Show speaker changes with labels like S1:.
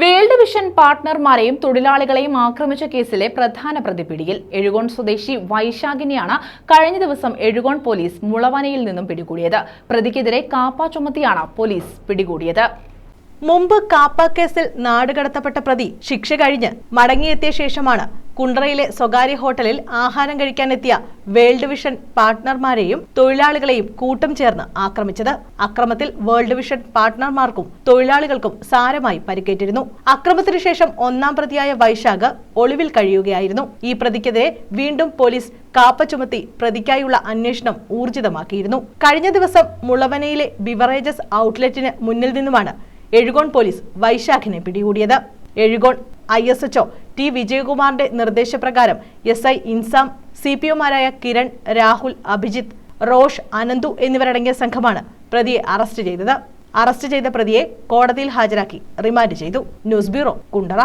S1: World vision പാർട്ട്ണർമാരെയും തൊഴിലാളികളെയും ആക്രമിച്ച കേസിലെ പ്രധാന പ്രതി പിടിയിൽ. എഴുകോൺ സ്വദേശി വൈശാഖിനെയാണ് കഴിഞ്ഞ ദിവസം എഴുകോൺ പോലീസ് മുളവനയിൽ നിന്നും പിടികൂടിയത്. പ്രതിക്കെതിരെ കാപ്പ ചുമത്തിയാണ് പോലീസ് പിടികൂടിയത്.
S2: മുമ്പ് കാപ്പ കേസിൽ നാടുകടത്തപ്പെട്ട പ്രതി ശിക്ഷ കഴിഞ്ഞ് മടങ്ങിയെത്തിയ ശേഷമാണ് കുണ്ട്രയിലെ സ്വകാര്യ ഹോട്ടലിൽ ആഹാരം കഴിക്കാനെത്തിയ വേൾഡ് വിഷൻ പാർട്ട്ണർമാരെയും തൊഴിലാളികളെയും കൂട്ടം ചേർന്ന് ആക്രമിച്ചത്. അക്രമത്തിൽ വേൾഡ് വിഷൻ പാർട്ട്ണർമാർക്കും തൊഴിലാളികൾക്കും സാരമായി പരിക്കേറ്റിരുന്നു. അക്രമത്തിനു ശേഷം ഒന്നാം പ്രതിയായ വൈശാഖ് ഒളിവിൽ കഴിയുകയായിരുന്നു. ഈ പ്രതിക്കെതിരെ വീണ്ടും പോലീസ് കാപ്പ ചുമത്തി പ്രതിക്കായുള്ള അന്വേഷണം ഊർജിതമാക്കിയിരുന്നു. കഴിഞ്ഞ ദിവസം മുളവനയിലെ ബിവറേജസ് ഔട്ട്ലെറ്റിന് മുന്നിൽ നിന്നുമാണ് എഴുകോൺ പോലീസ് വൈശാഖിനെ പിടികൂടിയത്. എഴുകോൺ ISHO ടി വിജയകുമാറിന്റെ നിർദ്ദേശപ്രകാരം SI ഇൻസാം, CPOമാരായ കിരൺ, രാഹുൽ, അഭിജിത്ത്, റോഷ്, അനന്തു എന്നിവരടങ്ങിയ സംഘമാണ് പ്രതിയെ അറസ്റ്റ് ചെയ്തത്. അറസ്റ്റ് ചെയ്ത പ്രതിയെ കോടതിയിൽ ഹാജരാക്കി റിമാൻഡ് ചെയ്തു. News bureau, Kundara.